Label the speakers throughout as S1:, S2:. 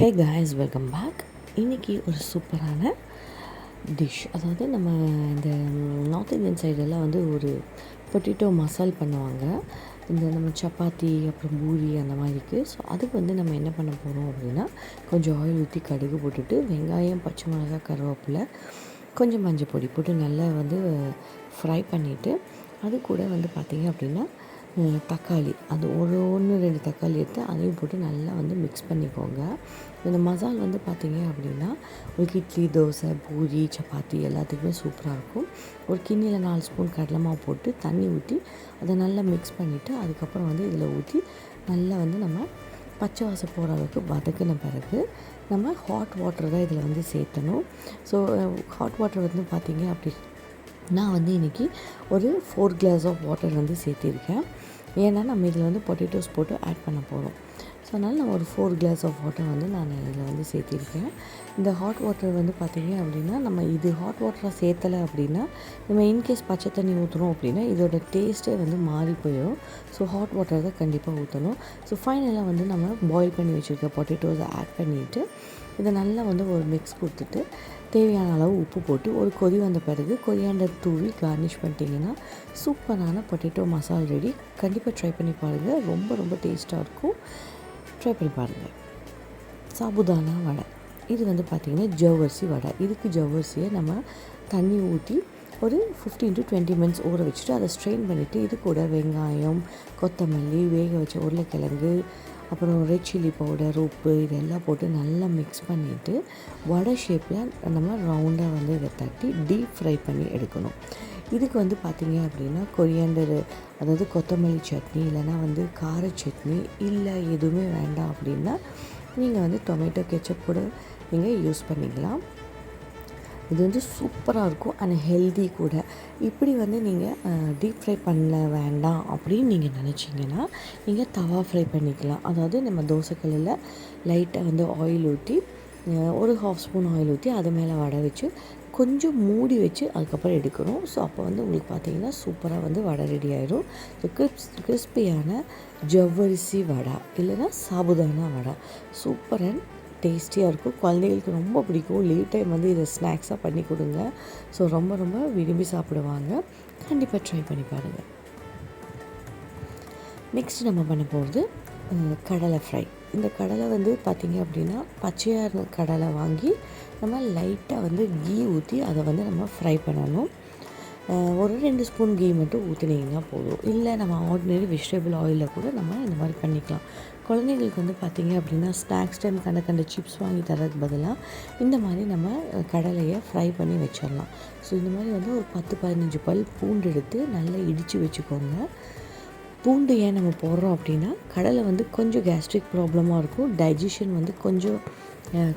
S1: Hey guys, welcome back. இன்றைக்கி ஒரு சூப்பரான டிஷ், அதாவது நம்ம இந்த நார்த் இந்தியன் சைடெல்லாம் வந்து ஒரு பொட்டேட்டோ மசால் பண்ணுவாங்க. இந்த நம்ம சப்பாத்தி அப்புறம் பூரி அந்த மாதிரிக்கு. ஸோ அதுக்கு வந்து நம்ம என்ன பண்ண போகிறோம் அப்படின்னா, கொஞ்சம் ஆயில் ஊற்றி கடுகு போட்டுட்டு வெங்காயம், பச்சை மிளகாய், கருவேப்பிலை, கொஞ்சம் மஞ்சள் பொடி போட்டு நல்லா வந்து ஃப்ரை பண்ணிவிட்டு, அது கூட வந்து பார்த்திங்க அப்படின்னா தக்காளி, அது ஒரு 2 தக்காளி எடுத்து அதையும் போட்டு நல்லா வந்து மிக்ஸ் பண்ணிக்கோங்க. இந்த மசால் வந்து பார்த்திங்க அப்படின்னா உங்களுக்கு இட்லி, தோசை, பூரி, சப்பாத்தி எல்லாத்துக்குமே சூப்பராக இருக்கும். ஒரு கிண்ணியில் 4 ஸ்பூன் கடலை மாவு போட்டு தண்ணி ஊற்றி அதை நல்லா மிக்ஸ் பண்ணிவிட்டு, அதுக்கப்புறம் வந்து இதில் ஊற்றி நல்லா வந்து நம்ம பச்சை வாசம் போகிற அளவுக்கு வதக்கின பிறகு நம்ம ஹாட் வாட்டர் தான் இதில் வந்து சேர்த்தணும். ஸோ ஹாட் வாட்டர் வந்து பார்த்திங்க அப்படி நான் வந்து இன்றைக்கி ஒரு 4 கிளாஸ் ஆஃப் வாட்டர் வந்து சேர்த்திருக்கேன். ஏன்னா நம்ம இதில் வந்து பொட்டேட்டோஸ் போட்டு ஆட் பண்ண போகிறோம். ஸோ அதனால் நான் ஒரு 4 கிளாஸ் ஆஃப் வாட்டர் வந்து நான் இதில் வந்து சேர்த்திருக்கேன். இந்த ஹாட் வாட்டர் வந்து பார்த்திங்க அப்படின்னா, நம்ம இது ஹாட் வாட்டராக சேர்த்தலை அப்படின்னா, நம்ம இன்கேஸ் பச்சை தண்ணி ஊற்றுறோம் அப்படின்னா இதோட டேஸ்ட்டே வந்து மாறி போயிடும். ஸோ ஹாட் வாட்டர் தான் கண்டிப்பாக ஊற்றணும். ஸோ ஃபைனலாக வந்து நம்ம பாயில் பண்ணி வச்சுருக்க பொட்டேட்டோஸை ஆட் பண்ணிவிட்டு இதை நல்லா வந்து ஒரு மிக்ஸ் கொடுத்துட்டு தேவையான அளவு உப்பு போட்டு ஒரு கொதி வந்த பிறகு கொரியாண்டர் தூவி கார்னிஷ் பண்ணிட்டீங்கன்னா சூப்பரான பொட்டேட்டோ மசால் ரெடி. கண்டிப்பாக ட்ரை பண்ணி பாருங்கள், ரொம்ப ரொம்ப டேஸ்ட்டாக இருக்கும். ட்ரை பண்ணி பாருங்கள். சாபுதானா வடை, இது வந்து பார்த்திங்கன்னா ஜவ்வரிசி வடை. இதுக்கு ஜவ்வரிசியை நம்ம தண்ணி ஊற்றி ஒரு 15 to 20 மினிட்ஸ் ஊற வச்சுட்டு அதை ஸ்ட்ரெயின் பண்ணிவிட்டு இது கூட வெங்காயம், கொத்தமல்லி, வேக வச்ச உருளைக்கிழங்கு, அப்புறம் ரெட் சில்லி பவுடர், உப்பு இதெல்லாம் போட்டு நல்லா மிக்ஸ் பண்ணிவிட்டு வடை ஷேப்பில் நம்ம ரவுண்டாக வந்து இதை தட்டி டீப் ஃப்ரை பண்ணி எடுக்கணும். இதுக்கு வந்து பார்த்திங்க அப்படின்னா கொரியாண்டர், அதாவது கொத்தமல்லி சட்னி, இல்லைனா வந்து கார சட்னி, இல்லை எதுவுமே வேண்டாம் அப்படின்னா நீங்கள் வந்து டொமேட்டோ கெச்சப் கூட நீங்கள் யூஸ் பண்ணிக்கலாம். இது வந்து சூப்பராக இருக்கும் அண்ட் ஹெல்தி கூட. இப்படி வந்து நீங்கள் டீப் ஃப்ரை பண்ண வேண்டாம் அப்படின்னு நீங்கள் நினச்சிங்கன்னா நீங்கள் தவா ஃப்ரை பண்ணிக்கலாம். அதாவது நம்ம தோசைக்கல்லில் லைட்டாக வந்து ஆயில் ஊற்றி ஒரு 1/2 ஸ்பூன் ஆயில் ஊற்றி அது மேலே வடை வச்சு கொஞ்சம் மூடி வச்சு அதுக்கப்புறம் எடுக்கணும். ஸோ அப்போ வந்து உங்களுக்கு பார்த்திங்கன்னா சூப்பராக வந்து வடை ரெடி ஆகிடும். ஸோ கிறிஸ்பியான ஜவ்வரிசி வடை இல்லைன்னா சாபுதானா வடை சூப்பர் அண்ட் டேஸ்டியாக இருக்கும். குழந்தைகளுக்கு ரொம்ப பிடிக்கும். லீவ் டைம் வந்து இதை ஸ்நாக்ஸாக பண்ணி கொடுங்க. ஸோ ரொம்ப ரொம்ப விரும்பி சாப்பிடுவாங்க. கண்டிப்பாக ட்ரை பண்ணி பாருங்கள். நெக்ஸ்ட் நம்ம பண்ண போகிறது கடலை ஃப்ரை. இந்த கடலை வந்து பார்த்திங்க அப்படின்னா பச்சையாக கடலை வாங்கி நம்ம லைட்டாக வந்து கீ ஊற்றி அதை வந்து நம்ம ஃப்ரை பண்ணணும். ஒரு 2 ஸ்பூன் கீ மட்டும் ஊற்றினீங்கன்னா போதும். இல்லை நம்ம ஆர்டினரி வெஜிடபிள் ஆயிலில் கூட நம்ம இந்த மாதிரி பண்ணிக்கலாம். குழந்தைங்களுக்கு வந்து பார்த்திங்க அப்படின்னா ஸ்நாக்ஸ் டைம் கண்ட சிப்ஸ் வாங்கி தரதுக்கு பதிலாக இந்த மாதிரி நம்ம கடலையை ஃப்ரை பண்ணி வச்சிடலாம். ஸோ இந்த மாதிரி வந்து ஒரு 10-15 பல் பூண்டு எடுத்து நல்லா இடித்து வச்சுக்கோங்க. பூண்டு ஏன் நம்ம போடுறோம் அப்படின்னா கடலை வந்து கொஞ்சம் கேஸ்ட்ரிக் ப்ராப்ளமாக இருக்கும், டைஜஷன் வந்து கொஞ்சம்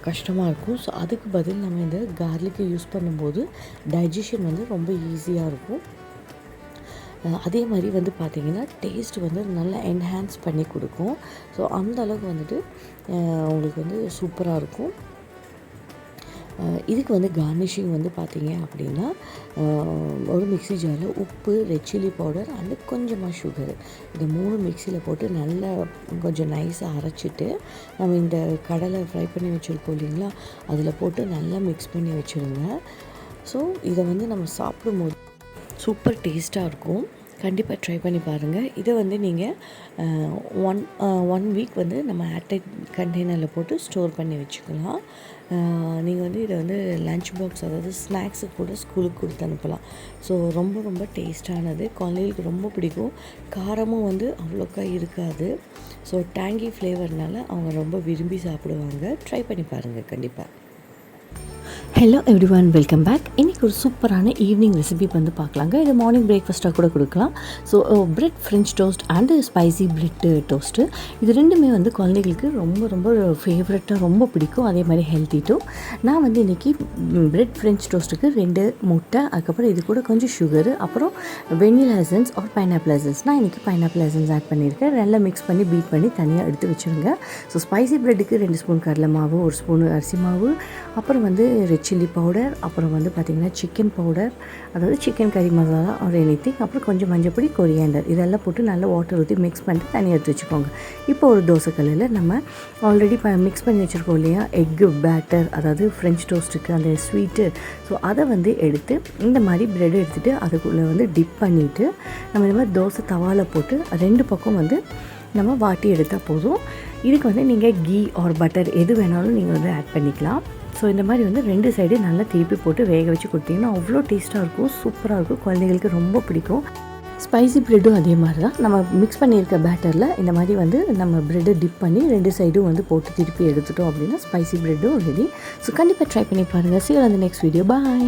S1: கஷ்டமாக இருக்கும். ஸோ அதுக்கு பதில் நம்ம இந்த கார்லிக்கை யூஸ் பண்ணும்போது டைஜஷன் வந்து ரொம்ப ஈஸியாக இருக்கும். அதே மாதிரி வந்து பார்த்திங்கன்னா டேஸ்ட் வந்து நல்லா என்ஹான்ஸ் பண்ணி கொடுக்கும். ஸோ அந்த அளவுக்கு வந்துட்டு உங்களுக்கு வந்து சூப்பராக இருக்கும். இதுக்கு வந்து கார்னிஷிங் வந்து பார்த்திங்க அப்படின்னா ஒரு மிக்ஸி ஜாரில் உப்பு, ரெட் சில்லி பவுடர் அண்டு கொஞ்சமாக சுகரு, இந்த 3 மிக்சியில் போட்டு நல்லா கொஞ்சம் நைஸாக அரைச்சிட்டு நம்ம இந்த கடலை ஃப்ரை பண்ணி வச்சுருக்கோம் இல்லைங்களா, அதில் போட்டு நல்லா மிக்ஸ் பண்ணி வச்சுருங்க. ஸோ இதை வந்து நம்ம சாப்பிடும்போது சூப்பர் டேஸ்ட்டாக இருக்கும். கண்டிப்பாக ட்ரை பண்ணி பாருங்கள். இதை வந்து நீங்கள் ஒன் வீக் வந்து நம்ம ஏர்டைட் கண்டெய்னரில் போட்டு ஸ்டோர் பண்ணி வச்சுக்கலாம். நீங்கள் வந்து இதை வந்து லன்ச் பாக்ஸ், அதாவது ஸ்நாக்ஸுக்கு கூட ஸ்கூலுக்கு கொடுத்து அனுப்பலாம். ஸோ ரொம்ப ரொம்ப டேஸ்ட்டானது, குழந்தைகளுக்கு ரொம்ப பிடிக்கும். காரமும் வந்து அவ்வளோக்கா இருக்காது. ஸோ டேங்கி ஃப்ளேவர்னால அவங்க ரொம்ப விரும்பி சாப்பிடுவாங்க. ட்ரை பண்ணி பாருங்கள் கண்டிப்பாக. Hello everyone, welcome back. இன்றைக்கி ஒரு சூப்பரான ஈவினிங் ரெசிபி வந்து பார்க்கலாங்க. இது மார்னிங் பிரேக்ஃபாஸ்ட்டாக கூட கொடுக்கலாம். So bread French toast and spicy bread toast, இது ரெண்டுமே வந்து குழந்தைகளுக்கு ரொம்ப ரொம்ப ஃபேவரட்டாக ரொம்ப பிடிக்கும். அதே மாதிரி ஹெல்த்தி டூ. நான் வந்து இன்றைக்கி பிரெட் ஃப்ரெஞ்ச் டோஸ்ட்டுக்கு 2 முட்டை, அதுக்கப்புறம் இது கூட கொஞ்சம் சுகரு, அப்புறம் vanilla essence or pineapple essence, நான் இன்றைக்கி பைனாப்பிள் எசன்ஸ் ஆட் பண்ணியிருக்கேன். நல்லா மிக்ஸ் பண்ணி பீட் பண்ணி தனியாக எடுத்து வச்சுருங்க. ஸோ ஸ்பைசி பிரெட்டுக்கு 2 ஸ்பூன் கடலை மாவு, 1 ஸ்பூன் அரிசி மாவு, அப்புறம் வந்து ரெட் சில்லி பவுடர், அப்புறம் வந்து பார்த்திங்கன்னா சிக்கன் பவுடர், அதாவது சிக்கன் கறி மசாலா ஆர் எனிதிங், அப்புறம் கொஞ்சம் மஞ்சப்பொடி, கொரியாண்டர் இதெல்லாம் போட்டு நல்லா வாட்டர் ஊற்றி மிக்ஸ் பண்ணிட்டு தனியாக எடுத்து வச்சுக்கோங்க. இப்போ ஒரு தோசைக்கல்லில் நம்ம ஆல்ரெடி மிக்ஸ் பண்ணி வச்சுருக்கோம் இல்லையா எக்கு பேட்டர், அதாவது ஃப்ரெஞ்ச் டோஸ்ட்டுக்கு அந்த ஸ்வீட்டு. ஸோ அதை வந்து எடுத்து இந்த மாதிரி ப்ரெட் எடுத்துகிட்டு அதுக்குள்ளே வந்து டிப் பண்ணிவிட்டு நம்ம இந்த மாதிரி தோசை தவாவில் போட்டு 2 பக்கம் வந்து நம்ம வாட்டி எடுத்தால் போதும். இதுக்கு வந்து நீங்கள் கீ ஆர் பட்டர் எது வேணாலும் நீங்கள் வந்து ஆட் பண்ணிக்கலாம். ஸோ இந்த மாதிரி வந்து 2 சைடு நல்லா திருப்பி போட்டு வேக வச்சு கொடுத்தீங்கன்னா அவ்வளோ டேஸ்ட்டாக இருக்கும், சூப்பராக இருக்கும், குழந்தைங்களுக்கு ரொம்ப பிடிக்கும். ஸ்பைசி ப்ரெட்டும் அதே மாதிரி தான். நம்ம மிக்ஸ் பண்ணியிருக்க பேட்டரில் இந்த மாதிரி வந்து நம்ம ப்ரெட்டை டிப் பண்ணி 2 சைடும் வந்து போட்டு திருப்பி எடுத்துட்டோம் அப்படின்னா ஸ்பைசி ப்ரெட்டும் ரெடி. ஸோ கண்டிப்பாக ட்ரை பண்ணி பாருங்கள். See you on the next video. Bye.